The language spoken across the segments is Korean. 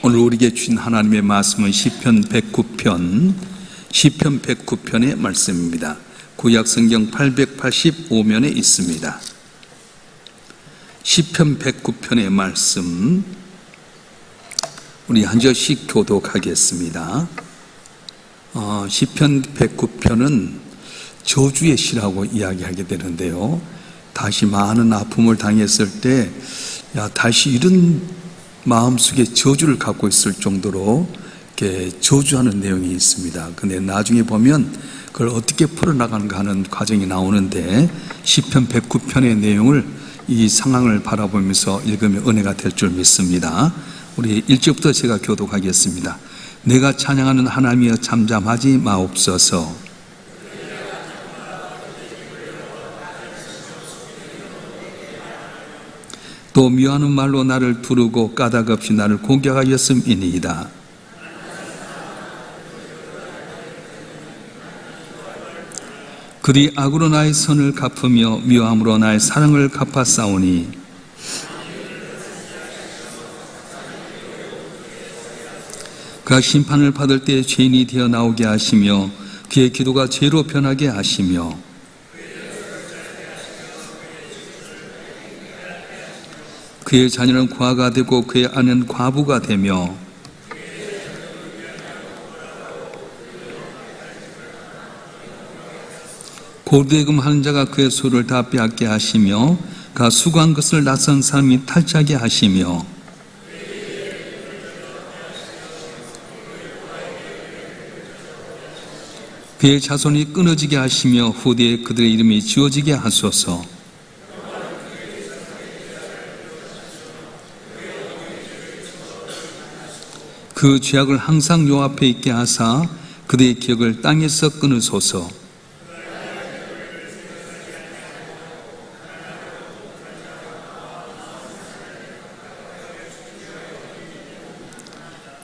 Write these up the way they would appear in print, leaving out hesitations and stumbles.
오늘 우리에게 주신 하나님의 말씀은 시편 109편의 말씀입니다. 구약 성경 885면에 있습니다. 시편 109편의 말씀 우리 한 절씩 교독하겠습니다. 시편 109편은 저주의 시라고 이야기하게 되는데요. 다시 많은 아픔을 당했을 때 다시 이런 마음속에 저주를 갖고 있을 정도로 이렇게 저주하는 내용이 있습니다. 근데 나중에 보면 그걸 어떻게 풀어나가는가 하는 과정이 나오는데 시편 109편의 내용을 이 상황을 바라보면서 읽으면 은혜가 될 줄 믿습니다. 우리 1절부터 제가 교독하겠습니다. 내가 찬양하는 하나님이여 잠잠하지 마옵소서. 또 미워하는 말로 나를 두르고 까닭 없이 나를 공격하였음이니이다. 그들이 악으로 나의 선을 갚으며 미워함으로 나의 사랑을 갚아싸우니 그가 심판을 받을 때 죄인이 되어 나오게 하시며 그의 기도가 죄로 변하게 하시며 그의 자녀는 과가 되고 그의 아내는 과부가 되며 고대금 하는 자가 그의 소를 다 빼앗게 하시며 그가 수고한 것을 낯선 사람이 탈취하게 하시며 그의 자손이 끊어지게 하시며 후대에 그들의 이름이 지워지게 하소서. 그 죄악을 항상 요 앞에 있게 하사 그들의 기억을 땅에서 끊으소서.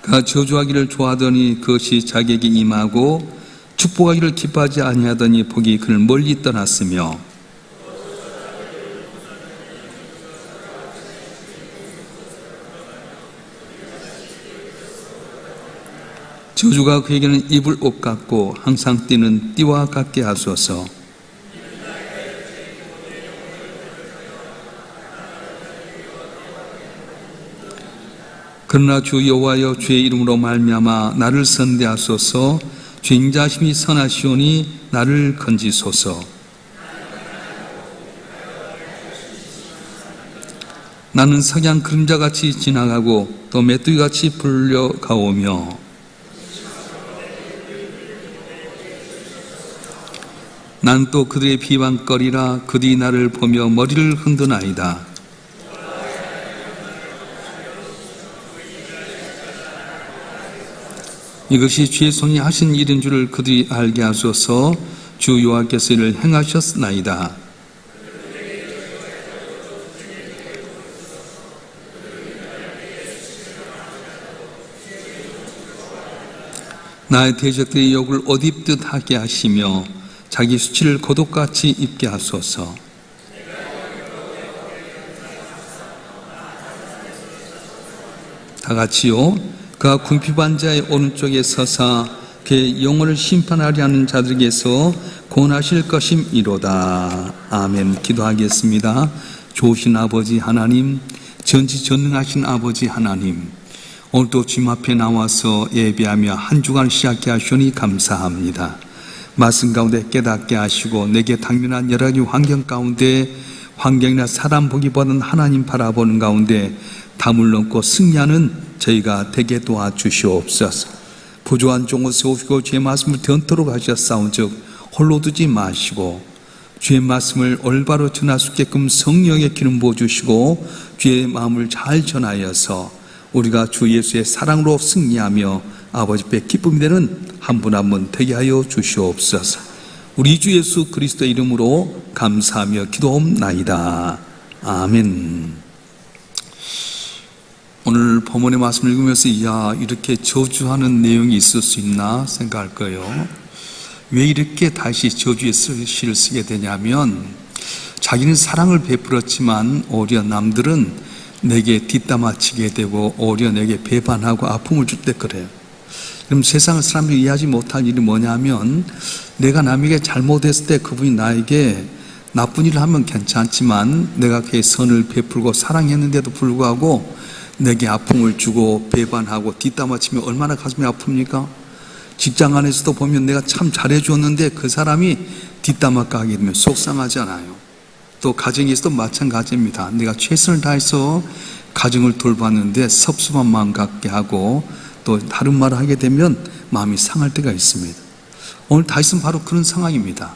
그가 저주하기를 좋아하더니 그것이 자기에게 임하고 축복하기를 기뻐하지 아니하더니 복이 그를 멀리 떠났으며 저주가 그에게는 입을 옷 같고 항상 뛰는 띠와 같게 하소서. 그러나 주 여호와여 주의 이름으로 말미암아 나를 선대하소서. 주 인자심이 선하시오니 나를 건지소서. 나는 석양 그림자같이 지나가고 또 메뚜기같이 불려가오며 난 또 그들의 비방거리라. 그들이 나를 보며 머리를 흔드나이다. 이것이 주의 손이 하신 일인 줄을 그들이 알게 하소서. 주 여호와께서 이를 행하셨나이다. 나의 대적들의 욕을 옷 입듯 하게 하시며 자기 수치를 고독같이 입게 하소서. 다 같이요. 그가 궁핍한 자의 오른쪽에 서사 그의 영혼을 심판하려 하는 자들에게서 구원하실 것임이로다. 아멘. 기도하겠습니다. 좋으신 아버지 하나님, 전지전능하신 아버지 하나님, 오늘도 주님 앞에 나와서 예배하며 한 주간 시작해 하시니 감사합니다. 말씀 가운데 깨닫게 하시고 내게 당면한 여러 가지 환경 가운데 환경이나 사람 보기보다는 하나님 바라보는 가운데 담을 넘고 승리하는 저희가 되게 도와주시옵소서. 부조한 종을 세우시고 주의 말씀을 전토록 하셨사온즉 홀로 두지 마시고 주의 말씀을 올바로 전할 수 있게끔 성령의 기름 부어주시고 주의 마음을 잘 전하여서 우리가 주 예수의 사랑으로 승리하며 아버지 께 기쁨이 되는 한 분 한 분 되게 하여 주시옵소서. 우리 주 예수 그리스도의 이름으로 감사하며 기도옵나이다. 아멘. 오늘 본문의 말씀을 읽으면서 이렇게 저주하는 내용이 있을 수 있나 생각할 거예요. 왜 이렇게 다시 저주의 시를 쓰게 되냐면 자기는 사랑을 베풀었지만 오히려 남들은 내게 뒷담화치게 되고 오히려 내게 배반하고 아픔을 줄 때 그래요. 그럼 세상의 사람들이 이해하지 못할 일이 뭐냐면, 내가 남에게 잘못했을 때 그분이 나에게 나쁜 일을 하면 괜찮지만 내가 그의 선을 베풀고 사랑했는데도 불구하고 내게 아픔을 주고 배반하고 뒷담화치면 얼마나 가슴이 아픕니까? 직장 안에서도 보면 내가 참 잘해주었는데 그 사람이 뒷담화 까게 되면 속상하잖아요. 또 가정에서도 마찬가지입니다. 내가 최선을 다해서 가정을 돌봤는데 섭섭한 마음 갖게 하고 또 다른 말을 하게 되면 마음이 상할 때가 있습니다. 오늘 다윗은 바로 그런 상황입니다.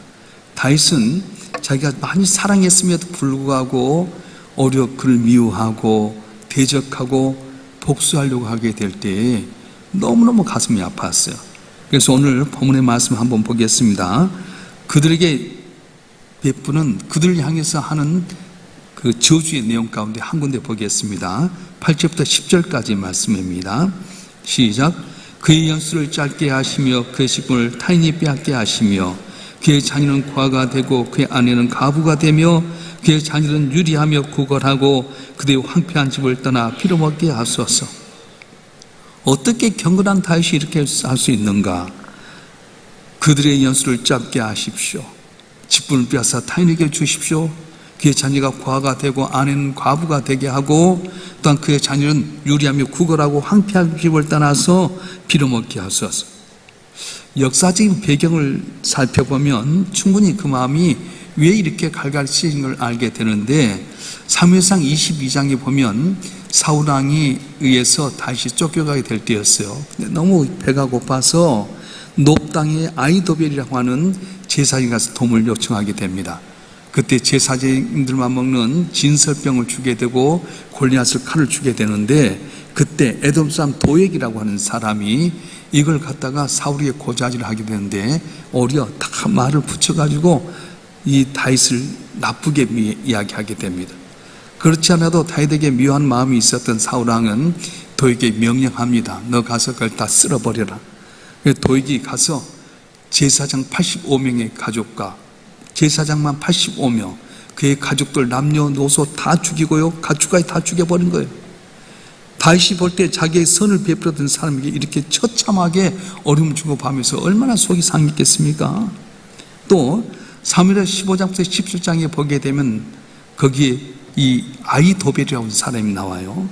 다윗은 자기가 많이 사랑했음에도 불구하고 오히려 그를 미워하고 대적하고 복수하려고 하게 될 때에 너무너무 가슴이 아팠어요. 그래서 오늘 본문의 말씀 한번 보겠습니다. 그들에게 베푸는, 그들을 향해서 하는 그 저주의 내용 가운데 한 군데 보겠습니다. 8절부터 10절까지 말씀입니다. 시작. 그의 연수를 짧게 하시며 그의 식분을 타인이 빼앗게 하시며 그의 자녀는 과가 되고 그의 아내는 가부가 되며 그의 자녀는 유리하며 구걸하고 그들의 황폐한 집을 떠나 빌어먹게 하소서. 어떻게 경건한 다윗이 이렇게 할 수 있는가? 그들의 연수를 짧게 하십시오. 직분을 빼앗아 타인에게 주십시오. 그의 자녀가 과가 되고 아내는 과부가 되게 하고 또한 그의 자녀는 유리하며 구걸하고 황폐한 집을 떠나서 빌어먹게 하소서. 역사적인 배경을 살펴보면 충분히 그 마음이 왜 이렇게 갈갈치인 걸 알게 되는데, 사무엘상 22장에 보면 사울왕에 의해서 다시 쫓겨가게 될 때였어요. 근데 너무 배가 고파서 놉 땅의 아히도벨이라고 하는 제사장이 가서 도움을 요청하게 됩니다. 그때 제사장들만 먹는 진설병을 주게 되고 골리앗을 칼을 주게 되는데, 그때 에돔 사람 도액이라고 하는 사람이 이걸 갖다가 사울에게 고자질을 하게 되는데 오히려 다 말을 붙여가지고 이 다윗을 나쁘게 이야기하게 됩니다. 그렇지 않아도 다윗에게 미워한 마음이 있었던 사울왕은 도액에게 명령합니다. 너 가서 그걸 다 쓸어버려라. 도액이 가서 제사장 85명의 가족과 제사장만 85명, 그의 가족들 남녀노소 다 죽이고요, 가축까지 다 죽여버린 거예요. 다윗이 볼 때 자기의 선을 베풀었던 사람에게 이렇게 처참하게 어려움 주고 가면서 얼마나 속이 상했겠습니까? 또 사무엘 15장부터 17장에 보게 되면 거기에 이 아히도벨이라고 하는 사람이 나와요.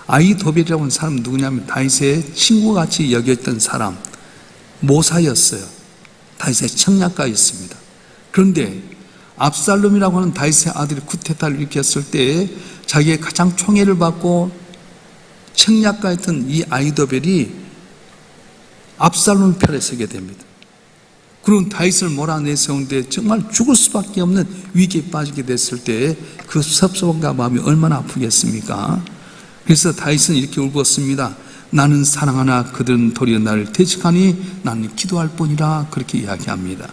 아히도벨이라고 하는 사람은 누구냐면 다윗의 친구같이 여겼던 사람, 모사였어요. 다윗의 청략가였습니다. 그런데 압살롬이라고 하는 다윗의 아들이 쿠데타를 일으켰을 때 자기의 가장 총애를 받고 청략가였던 이 아히도벨이 압살롬 편에 서게 됩니다. 그런 다윗을 몰아내세우는데 정말 죽을 수밖에 없는 위기에 빠지게 됐을 때 그 섭섭함과 마음이 얼마나 아프겠습니까? 그래서 다윗은 이렇게 울었습니다. 나는 사랑하나 그들은 도리어 나를 대적하니 나는 기도할 뿐이라, 그렇게 이야기합니다.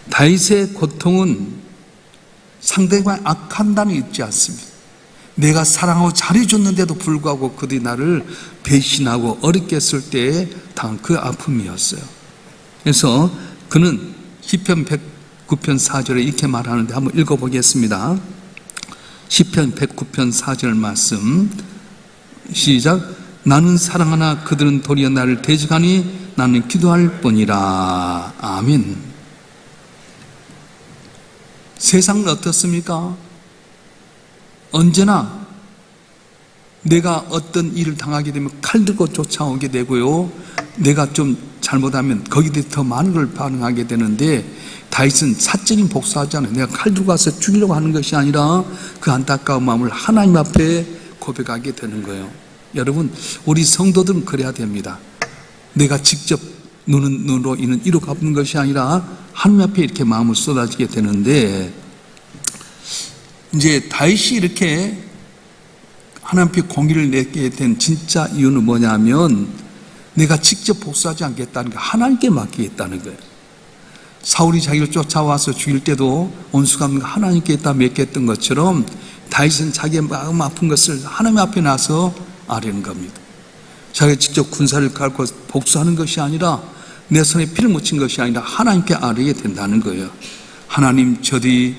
다윗의 고통은 상대방의 악한다는 있지 않습니다. 내가 사랑하고 잘해줬는데도 불구하고 그들이 나를 배신하고 어렵게 했을 때에 당한 그 아픔이었어요. 그래서 그는 시편 109편 4절에 이렇게 말하는데 한번 읽어보겠습니다. 시편 109편 4절 말씀 시작. 나는 사랑하나 그들은 도리어 나를 대적하니 나는 기도할 뿐이라. 아멘. 세상은 어떻습니까? 언제나 내가 어떤 일을 당하게 되면 칼 들고 쫓아오게 되고요, 내가 좀 잘못하면 거기에 대해 더 많은 걸 반응하게 되는데, 다윗은 사적인 복수하지 않아요. 내가 칼 들고 가서 죽이려고 하는 것이 아니라 그 안타까운 마음을 하나님 앞에 고백하게 되는 거예요. 여러분, 우리 성도들은 그래야 됩니다. 내가 직접 눈으로 이루 갚는 것이 아니라 하나님 앞에 이렇게 마음을 쏟아지게 되는데, 이제 다윗이 이렇게 하나님 앞에 공의를 내게 된 진짜 이유는 뭐냐면, 내가 직접 복수하지 않겠다는 거, 하나님께 맡기겠다는 거예요. 사울이 자기를 쫓아와서 죽일 때도 온수가 하나님께 있다 맡겼던 것처럼 다윗은 자기의 마음 아픈 것을 하나님 앞에 나서 아뢰는 겁니다. 자기가 직접 군사를 갈고 복수하는 것이 아니라, 내 손에 피를 묻힌 것이 아니라 하나님께 아뢰게 된다는 거예요. 하나님, 저들이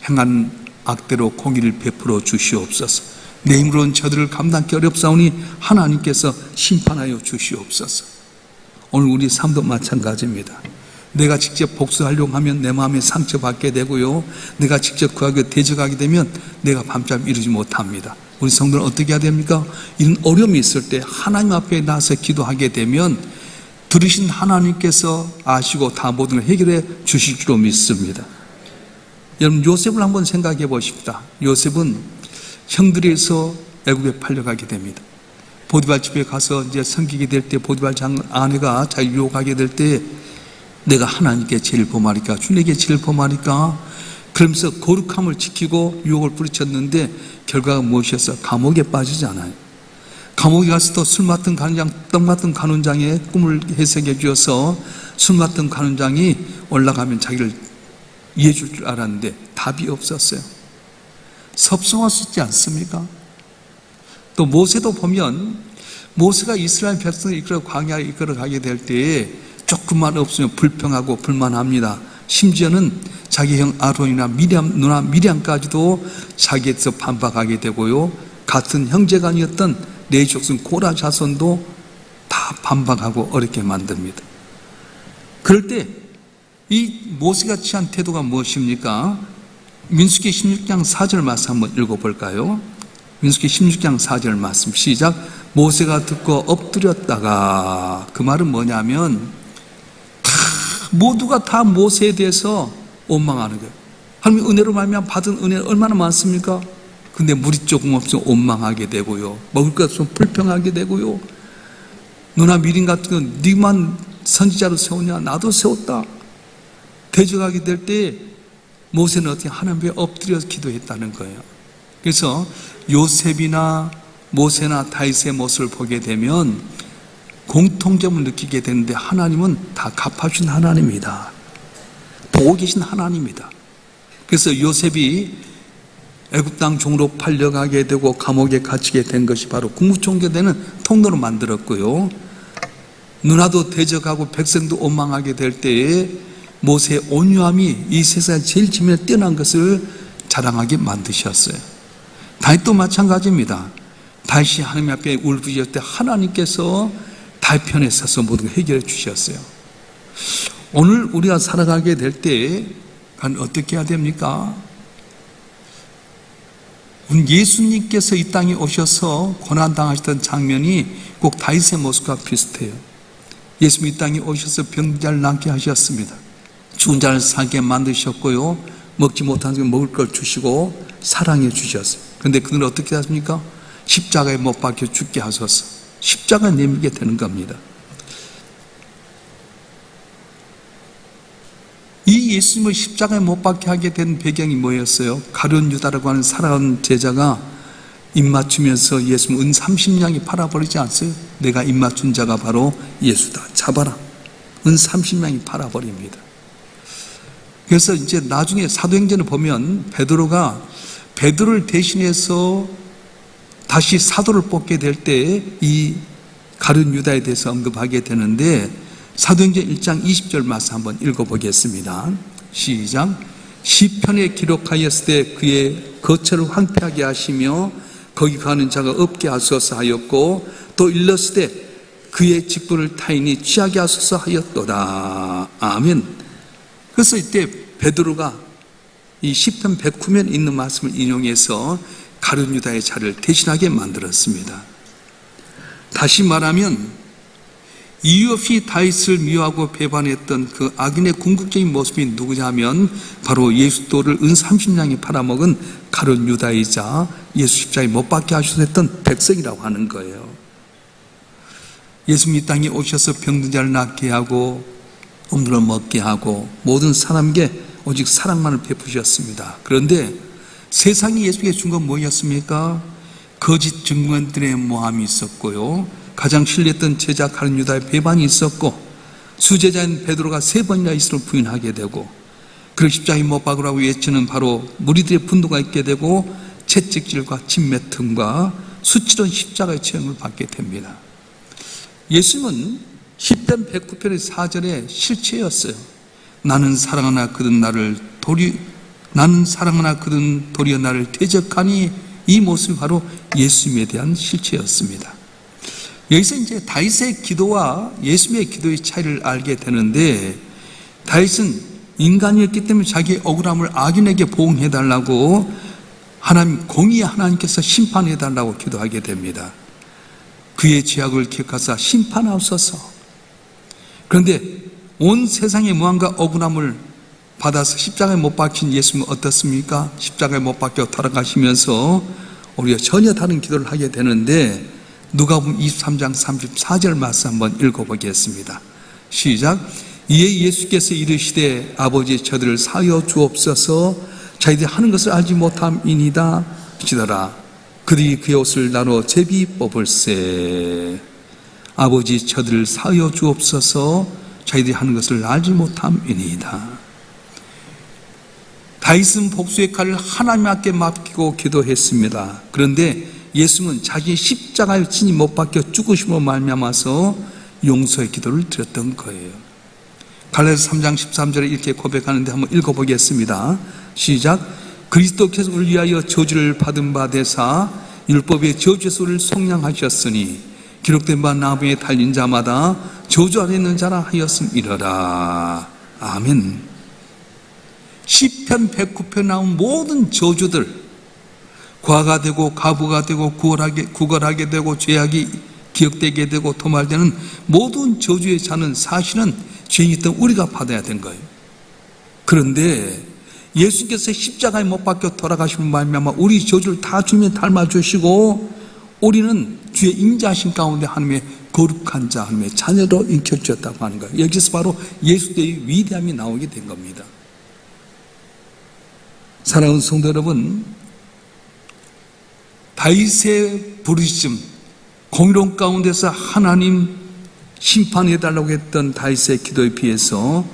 행한 악대로 공의를 베풀어 주시옵소서. 내 힘으로는 저들을 감당하기 어렵사오니 하나님께서 심판하여 주시옵소서. 오늘 우리 삶도 마찬가지입니다. 내가 직접 복수하려고 하면 내 마음에 상처받게 되고요, 내가 직접 그하게 대적하게 되면 내가 밤잠 이루지 못합니다. 우리 성도는 어떻게 해야 됩니까? 이런 어려움이 있을 때 하나님 앞에 나서 기도하게 되면 들으신 하나님께서 아시고 다 모든 걸 해결해 주실 줄로 믿습니다. 여러분, 요셉을 한번 생각해 보십시다. 요셉은 형들에서 애굽에 팔려가게 됩니다. 보디발 집에 가서 이제 섬기게 될 때 보디발 아내가 자기를 유혹하게 될 때 내가 하나님께 제일 범하니까, 주님께 제일 범하니까 그러면서 거룩함을 지키고 유혹을 뿌리쳤는데 결과가 무엇이었어? 감옥에 빠지잖아요. 감옥에 가서도 술 맡은 간원장, 떡 맡은 간원장의 꿈을 해석해 주어서 술 맡은 간원장이 올라가면 자기를 이해해 줄 줄 알았는데 답이 없었어요. 섭성하시지 않습니까? 또 모세도 보면 모세가 이스라엘 백성을 이끌어 광야에 이끌어 가게 될 때에 조금만 없으면 불평하고 불만합니다. 심지어는 자기 형 아론이나 누나 미리암까지도 자기에서 반박하게 되고요, 같은 형제간이었던 네 족속 고라 자손도 다 반박하고 어렵게 만듭니다. 그럴 때 이 모세가 취한 태도가 무엇입니까? 민수기 16장 4절 말씀 한번 읽어볼까요? 민수기 16장 4절 말씀 시작. 모세가 듣고 엎드렸다가, 그 말은 뭐냐면 모두가 다 모세에 대해서 원망하는 거예요. 하나님의 은혜로 말미암아 받은 은혜는 얼마나 많습니까? 근데 물이 조금 없으면 원망하게 되고요, 먹을 것 없으면 불평하게 되고요, 누나 미림 같은 건 네만 선지자로 세우냐, 나도 세웠다, 대적하게 될 때 모세는 어떻게 하나님 앞에 엎드려서 기도했다는 거예요. 그래서 요셉이나 모세나 다윗의 모습을 보게 되면 공통점을 느끼게 되는데 하나님은 다 갚아주신 하나님이다, 보고 계신 하나님이다. 그래서 요셉이 애굽 땅 종으로 팔려가게 되고 감옥에 갇히게 된 것이 바로 국무총리되는 통로로 만들었고요, 누나도 대적하고 백성도 원망하게 될 때에 모세의 온유함이 이 세상에 제일 지면에 뛰어난 것을 자랑하게 만드셨어요. 다윗도 마찬가지입니다. 다윗이 하나님 앞에 울부짖을 때 하나님께서 다윗 편에 서서 모든 걸 해결해 주셨어요. 오늘 우리가 살아가게 될 때 어떻게 해야 됩니까? 예수님께서 이 땅에 오셔서 고난당하셨던 장면이 꼭 다윗의 모습과 비슷해요. 예수님 이 땅에 오셔서 병든 자를 낫게 하셨습니다. 죽은 자를 살게 만드셨고요, 먹지 못한 것 먹을 걸 주시고 사랑해 주셨어요. 그런데 그들은 어떻게 하십니까? 십자가에 못 박혀 죽게 하소서, 십자가에 내밀게 되는 겁니다. 이 예수님을 십자가에 못 박게 하게 된 배경이 뭐였어요? 가룟 유다라고 하는 사랑하는 제자가 입맞추면서 예수님 은 30냥이 팔아버리지 않았어요? 내가 입맞춘 자가 바로 예수다, 잡아라. 은 30냥이 팔아버립니다. 그래서 이제 나중에 사도행전을 보면 베드로를 대신해서 다시 사도를 뽑게 될 때 이 가룟 유다에 대해서 언급하게 되는데, 사도행전 1장 20절 말씀 한번 읽어보겠습니다. 시작. 시편에 기록하였을 때 그의 거처를 황폐하게 하시며 거기 가는 자가 없게 하소서 하였고, 또 일렀을 때 그의 직분을 타인이 취하게 하소서 하였도다. 아멘. 그래서 이때 베드로가 이 시편 109면 있는 말씀을 인용해서 가룟 유다의 자를 대신하게 만들었습니다. 다시 말하면 이유 없이 다윗을 미워하고 배반했던 그 악인의 궁극적인 모습이 누구냐면 바로 예수도를 은 30냥에 팔아먹은 가룟 유다이자 예수 십자가에 못 박게 하셨던 백성이라고 하는 거예요. 예수님 이 땅에 오셔서 병든 자를 낫게 하고 없는 걸 먹게 하고 모든 사람에게 오직 사랑만을 베푸셨습니다. 그런데 세상이 예수에게 준 건 뭐였습니까? 거짓 증거인들의 모함이 있었고요, 가장 신뢰했던 제자 가룟 유다의 배반이 있었고, 수제자인 베드로가 3번이나 예수를 부인하게 되고, 그리고 십자가에 못 박으라고 외치는 바로 무리들의 분노가 있게 되고, 채찍질과 침매틈과 수치로운 십자가의 처형을 받게 됩니다. 예수님은 시편 109편의 4절의 실체였어요. 나는 사랑하나 그는 나를 나는 사랑하나 그는 도리어 나를 대적하니, 이 모습이 바로 예수님에 대한 실체였습니다. 여기서 이제 다윗의 기도와 예수님의 기도의 차이를 알게 되는데, 다윗은 인간이었기 때문에 자기의 억울함을 악인에게 보응해달라고 하나님, 공의의 하나님께서 심판해달라고 기도하게 됩니다. 그의 죄악을 기억하사 심판하옵소서. 그런데 온 세상의 무한과 억울함을 받아서 십자가에 못 박힌 예수님은 어떻습니까? 십자가에 못 박혀 돌아가시면서 우리가 전혀 다른 기도를 하게 되는데, 누가복음 23장 34절 말씀 한번 읽어보겠습니다. 시작. 이에 예수께서 이르시되 아버지 저들을 사하여 주옵소서, 자기들이 하는 것을 알지 못함이니이다 하시더라. 그들이 그의 옷을 나눠 제비 뽑을세. 아버지 저들을 사하여 주옵소서, 자기들이 하는 것을 알지 못함이니이다. 다윗은 복수의 칼을 하나님께 맡기고 기도했습니다. 그런데 예수는 자기 십자가에 친히 못 박혀 죽으심으로 말미암아서 용서의 기도를 드렸던 거예요. 갈라디아서 3장 13절에 이렇게 고백하는데 한번 읽어보겠습니다. 시작. 그리스도께서 우리를 위하여 저주를 받은 바 되사 율법의 저주에서 우리를 속량하셨으니 기록된 바 나무에 달린 자마다 저주 아래 있는 자라 하였음이러라. 아멘. 시편 109편 나온 모든 저주들, 과가 되고 가부가 되고 구걸하게 되고 죄악이 기억되게 되고 도말되는 모든 저주의 자는 사실은 죄인이었던 우리가 받아야 된 거예요. 그런데 예수께서 십자가에 못 박혀 돌아가시는 말미암아 우리 저주를 다 주님이 닮아주시고, 우리는 주의 인자하심 가운데 하나님의 거룩한 자, 하나님의 자녀로 인격주었다고 하는 거예요. 여기서 바로 예수의 위대함이 나오게 된 겁니다. 사랑하는 성도 여러분, 다윗의 부르심, 공의로운 가운데서 하나님 심판해달라고 했던 다윗의 기도에 비해서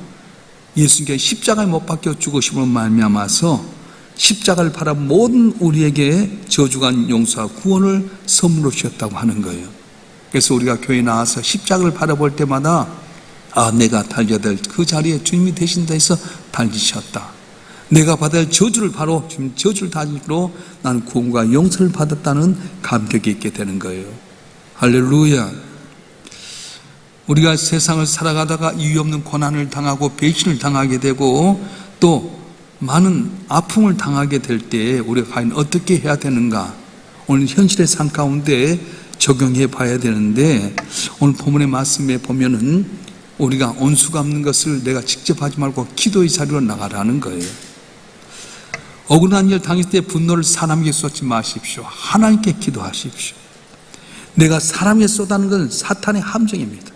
예수님께 십자가에 못 박혀 죽으심으로 말미암아서 십자가를 바라본 모든 우리에게 저주간 용서와 구원을 선물로 주셨다고 하는 거예요. 그래서 우리가 교회에 나와서 십자가를 바라볼 때마다, 아, 내가 달려야 될 그 자리에 주님이 대신 해서 달리셨다. 내가 받아야 할 저주를 바로 주님 저주를 다짐으로 나는 구원과 용서를 받았다는 감격이 있게 되는 거예요. 할렐루야. 우리가 세상을 살아가다가 이유 없는 고난을 당하고 배신을 당하게 되고 또 많은 아픔을 당하게 될 때 우리가 과연 어떻게 해야 되는가, 오늘 현실의 삶 가운데 적용해 봐야 되는데, 오늘 본문의 말씀에 보면은 우리가 온수 갚는 것을 내가 직접 하지 말고 기도의 자리로 나가라는 거예요. 억울한 일 당했을 때 분노를 사람에게 쏟지 마십시오. 하나님께 기도하십시오. 내가 사람에게 쏟아는 건 사탄의 함정입니다.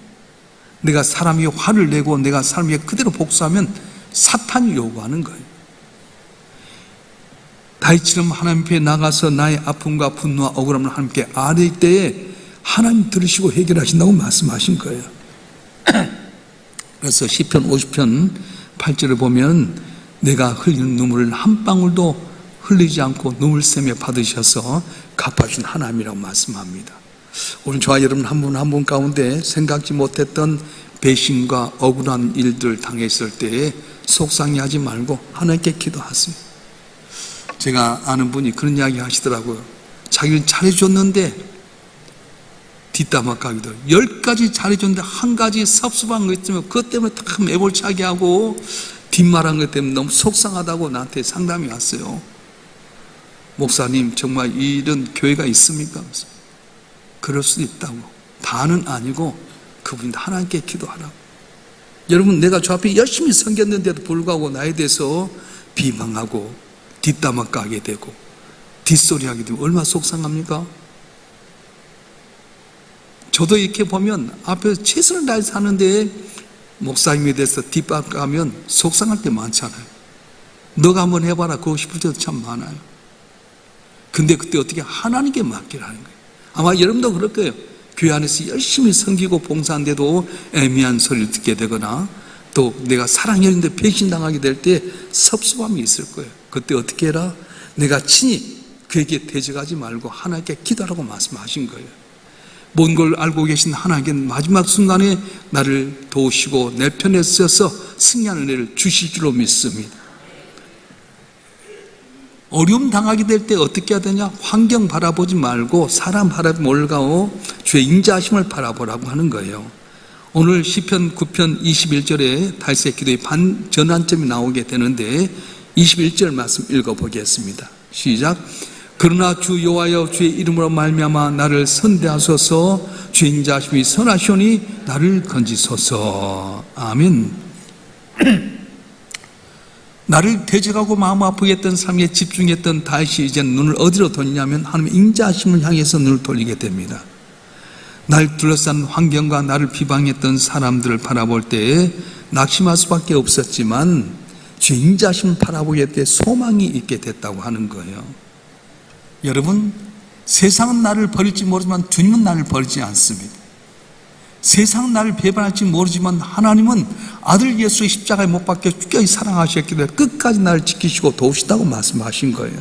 내가 사람에게 화를 내고 내가 사람에게 그대로 복수하면 사탄이 요구하는 거예요. 다윗처럼 하나님 앞에 나가서 나의 아픔과 분노와 억울함을 하나님께 아뢰일 때에 하나님 들으시고 해결하신다고 말씀하신 거예요. 그래서 시편 50편 8절을 보면 내가 흘리는 눈물을 한 방울도 흘리지 않고 눈물 샘에 받으셔서 갚아준 하나님이라고 말씀합니다. 오늘 저와 여러분 한 분 한 분 가운데 생각지 못했던 배신과 억울한 일들 당했을 때에 속상해하지 말고 하나님께 기도하세요. 제가 아는 분이 그런 이야기 하시더라고요. 자기는 잘해줬는데 뒷담화 까기도 10가지 잘해줬는데 한 가지 섭섭한 거 있으면 그것 때문에 다 매몰차게 하고 뒷말한 것 때문에 너무 속상하다고 나한테 상담이 왔어요. 목사님, 정말 이런 교회가 있습니까? 그럴 수도 있다고. 다는 아니고 그분이 하나님께 기도하라고. 여러분, 내가 저 앞에 열심히 섬겼는데도 불구하고 나에 대해서 비방하고 뒷담화 까게 되고 뒷소리하게 되면 얼마나 속상합니까? 저도 이렇게 보면 앞에서 최선을 다해서 하는데 목사님에 대해서 뒷담화하면 속상할 때 많잖아요. 너가 한번 해봐라 그러고 싶을 때도 참 많아요. 근데 그때 어떻게 하나님께 맡기라는 거예요. 아마 여러분도 그럴 거예요. 교회 안에서 열심히 섬기고 봉사하는데도 애매한 소리를 듣게 되거나 또 내가 사랑했는데 배신당하게 될 때 섭섭함이 있을 거예요. 그때 어떻게 해라? 내가 친히 그에게 대적하지 말고 하나님께 기도하라고 말씀하신 거예요. 뭔 걸 알고 계신 하나님께는 마지막 순간에 나를 도우시고 내 편에 서서 승리하는 은혜를 주실 줄로 믿습니다. 어려움 당하게 될 때 어떻게 해야 되냐? 환경 바라보지 말고 사람 바라보지 말고 주의 인자하심을 바라보라고 하는 거예요. 오늘 시편 9편 21절에 다윗의 기도의 전환점이 나오게 되는데 21절 말씀 읽어보겠습니다. 시작. 그러나 주 여호와여 주의 이름으로 말미암아 나를 선대하소서. 주의 인자하심이 선하시오니 나를 건지소서. 아멘. 나를 대적하고 마음 아프게 했던 삶에 집중했던 다윗이 이제 눈을 어디로 돌리냐면 하나님의 인자하심을 향해서 눈을 돌리게 됩니다. 날 둘러싼 환경과 나를 비방했던 사람들을 바라볼 때 낙심할 수밖에 없었지만 주의 인자하심을 바라보게 될 때 소망이 있게 됐다고 하는 거예요. 여러분, 세상은 나를 버릴지 모르지만 주님은 나를 버리지 않습니다. 세상은 나를 배반할지 모르지만 하나님은 아들 예수의 십자가에 못 박혀 죽게 사랑하셨기 때문에 끝까지 나를 지키시고 도우시다고 말씀하신 거예요.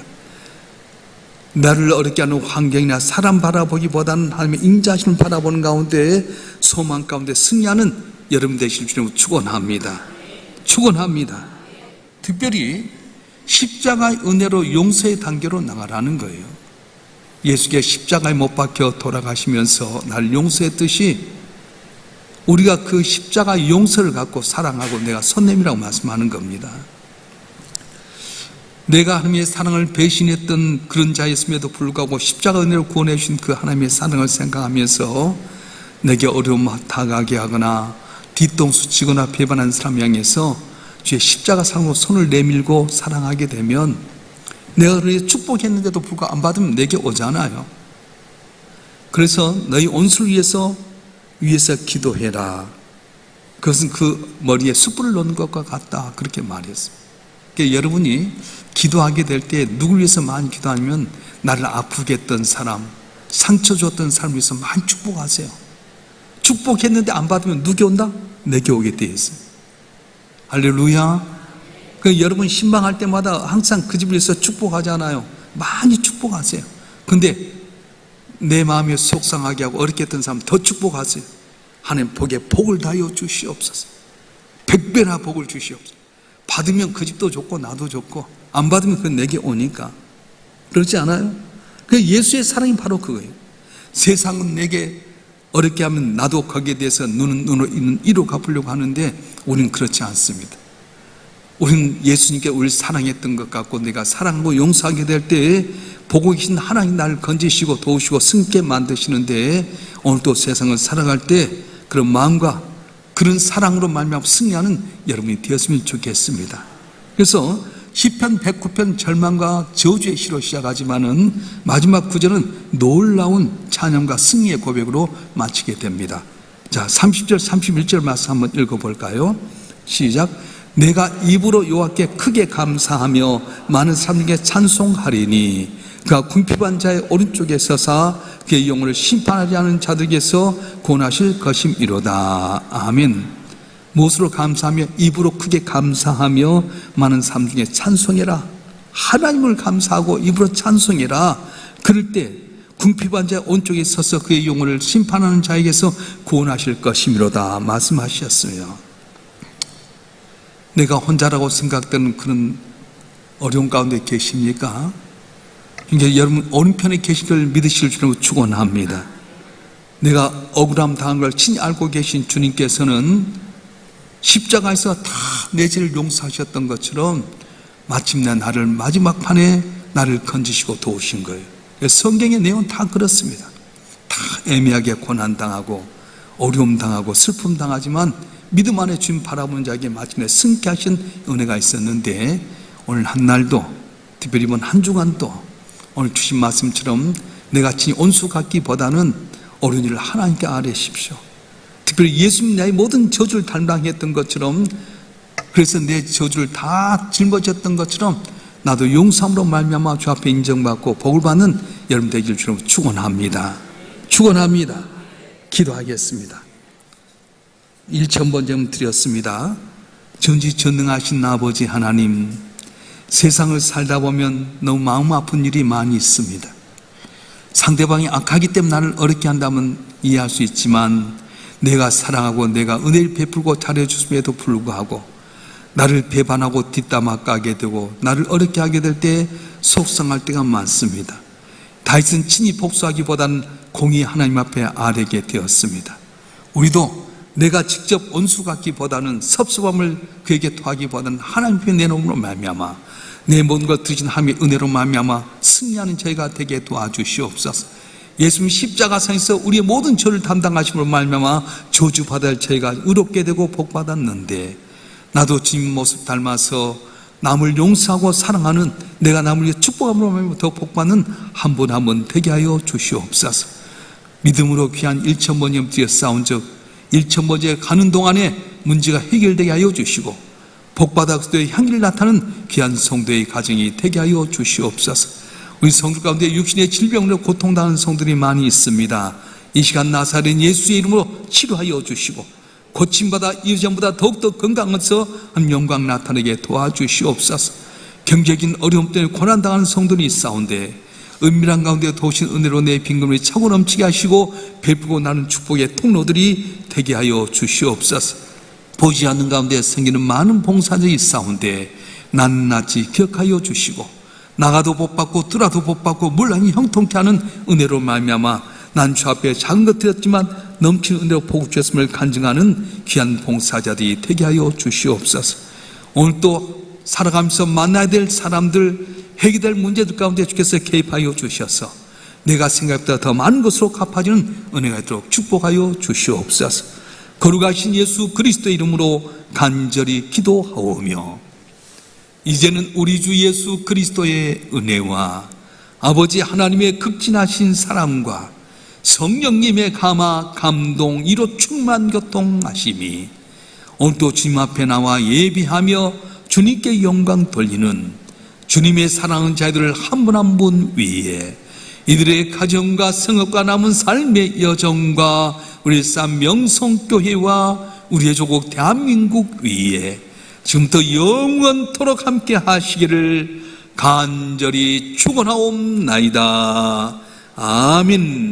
나를 어렵게 하는 환경이나 사람 바라보기보다는 하나님의 인자심을 바라보는 가운데 소망 가운데 승리하는 여러분 되실 주님을 축원합니다. 축원합니다. 특별히 십자가의 은혜로 용서의 단계로 나가라는 거예요. 예수께 십자가에 못 박혀 돌아가시면서 나를 용서했듯이 우리가 그 십자가 용서를 갖고 사랑하고 내가 선냄이라고 말씀하는 겁니다. 내가 하나님의 사랑을 배신했던 그런 자였음에도 불구하고 십자가 은혜로 구원해 주신 그 하나님의 사랑을 생각하면서 내게 어려움 다가게 하거나 뒤통수 치거나 배반한 사람 향해서 주의 십자가 사랑으로 손을 내밀고 사랑하게 되면 내가 그렇게 축복했는데도 불구하고 안 받으면 내게 오잖아요. 그래서 너희 온수를 위해서 기도해라. 그것은 그 머리에 숯불을 놓는 것과 같다. 그렇게 말했어요. 그러니까 여러분이 기도하게 될 때 누굴 위해서 많이 기도하면 나를 아프게 했던 사람, 상처 줬던 사람을 위해서 많이 축복하세요. 축복했는데 안 받으면 누게 온다? 내게 오게 돼 있어요. 할렐루야. 그 여러분 신방할 때마다 항상 그 집을 위해서 축복하잖아요. 많이 축복하세요. 근데 내 마음에 속상하게 하고 어렵게 했던 사람 더 축복하세요. 하나님 복에 복을 다하여 주시옵소서. 100배나 복을 주시옵소서. 받으면 그 집도 좋고 나도 좋고 안 받으면 그건 내게 오니까. 그렇지 않아요? 그 예수의 사랑이 바로 그거예요. 세상은 내게 어렵게 하면 나도 거기에 대해서 눈은 눈으로 있는 이로 갚으려고 하는데 우리는 그렇지 않습니다. 우리는 예수님께 우리를 사랑했던 것 같고 내가 사랑하고 용서하게 될 때 보고 계신 하나님 나를 건지시고 도우시고 승게 만드시는데 오늘도 세상을 살아갈 때 그런 마음과 그런 사랑으로 말미암아 승리하는 여러분이 되었으면 좋겠습니다. 그래서 시편 109편 절망과 저주의 시로 시작하지만은 마지막 구절은 놀라운 찬양과 승리의 고백으로 마치게 됩니다. 자, 30절 31절 말씀 한번 읽어볼까요? 시작. 내가 입으로 여호와께 크게 감사하며 많은 사람에게 찬송하리니 그가 궁핍한 자의 오른쪽에 서사 그의 영혼을 심판하지 않은 자들에게서 구원하실 것임이로다. 아멘. 무엇으로 감사하며? 입으로 크게 감사하며 많은 사람 중에 찬송해라. 하나님을 감사하고 입으로 찬송해라. 그럴 때 궁핍한 자의 오른쪽에 서서 그의 영혼을 심판하는 자에게서 구원하실 것임이로다 말씀하셨어요. 내가 혼자라고 생각되는 그런 어려운 가운데 계십니까? 그러니까 여러분 오른편에 계시길 믿으실 줄로 축원합니다. 내가 억울함 당한 걸 친히 알고 계신 주님께서는 십자가에서 다 내 죄를 용서하셨던 것처럼 마침내 나를 마지막 판에 나를 건지시고 도우신 거예요. 성경의 내용은 다 그렇습니다. 다 애매하게 고난당하고 어려움 당하고 슬픔 당하지만 믿음 안에 주님 바라보는 자에게 마침내 승케 하신 은혜가 있었는데 오늘 한 날도 특별히 이번 한 주간도 오늘 주신 말씀처럼 내가 친히 온수 같기보다는 어려운 일을 하나님께 아뢰십시오. 특별히 예수님 나의 모든 저주를 담당했던 것처럼 그래서 내 저주를 다 짊어졌던 것처럼 나도 용서함으로 말미암아 주 앞에 인정받고 복을 받는 여러분 되길 주로 축원합니다. 축원합니다. 기도하겠습니다. 1,000번 드렸습니다. 전지전능하신 아버지 하나님, 세상을 살다 보면 너무 마음 아픈 일이 많이 있습니다. 상대방이 악하기 때문에 나를 어렵게 한다면 이해할 수 있지만 내가 사랑하고 내가 은혜를 베풀고 잘해줬음에도 불구하고 나를 배반하고 뒷담화 까게 되고 나를 어렵게 하게 될 때 속상할 때가 많습니다. 다윗은 친히 복수하기보다는 공의 하나님 앞에 아뢰게 되었습니다. 우리도 내가 직접 원수 같기보다는 섭섭함을 그에게 토하기보다는 하나님 앞에 내놓음으로 말미암아 내 모든 것 드신 하나님의 은혜로 말미암아 승리하는 저희가 되게 도와주시옵소서. 예수님 십자가상에서 우리의 모든 죄를 담당하심으로 말미암아 저주받을 저희가 의롭게 되고 복받았는데 나도 주님 모습 닮아서 남을 용서하고 사랑하는 내가 남을 위해 축복함으로 말미암아 더 복받는 한 분 한 분 되게 하여 주시옵소서. 믿음으로 귀한 1,000번째 뒤에 싸운 적 1,000번째 가는 동안에 문제가 해결되게 하여 주시고 복받아 그리스도의 향기를 나타내는 귀한 성도의 가정이 되게 하여 주시옵소서. 우리 성도 가운데 육신의 질병으로 고통당하는 성들이 많이 있습니다. 이 시간 나사렛 예수의 이름으로 치료하여 주시고 고침받아 이전보다 더욱더 건강해서 한 영광 나타내게 도와주시옵소서. 경제적인 어려움 때문에 고난당하는 성들이 있사온데 은밀한 가운데 도우신 은혜로 내 빈금을 차고 넘치게 하시고 베풀고 나는 축복의 통로들이 되게 하여 주시옵소서. 보지 않는 가운데 생기는 많은 봉사자들이 있사온데 낱낱이 기억하여 주시고 나가도 복받고 들어도 복받고 물량이 형통케 하는 은혜로 말미암아 난 주 앞에 작은 것 드렸지만 넘치는 은혜로 복을 주셨음을 간증하는 귀한 봉사자들이 되게 하여 주시옵소서. 오늘 또 살아가면서 만나야 될 사람들 해결될 문제들 가운데 주께서 개입하여 주셔서 내가 생각보다 더 많은 것으로 갚아지는 은혜가 있도록 축복하여 주시옵소서. 거룩하신 예수 그리스도의 이름으로 간절히 기도하오며 이제는 우리 주 예수 그리스도의 은혜와 아버지 하나님의 극진하신 사랑과 성령님의 감화 감동 이로 충만 교통하심이 오늘도 주님 앞에 나와 예비하며 주님께 영광 돌리는 주님의 사랑하는 자들을 한 분 한 분 위에 이들의 가정과 성업과 남은 삶의 여정과 우리 산 명성교회와 우리의 조국 대한민국 위에 지금부터 영원토록 함께 하시기를 간절히 축원하옵나이다. 아멘.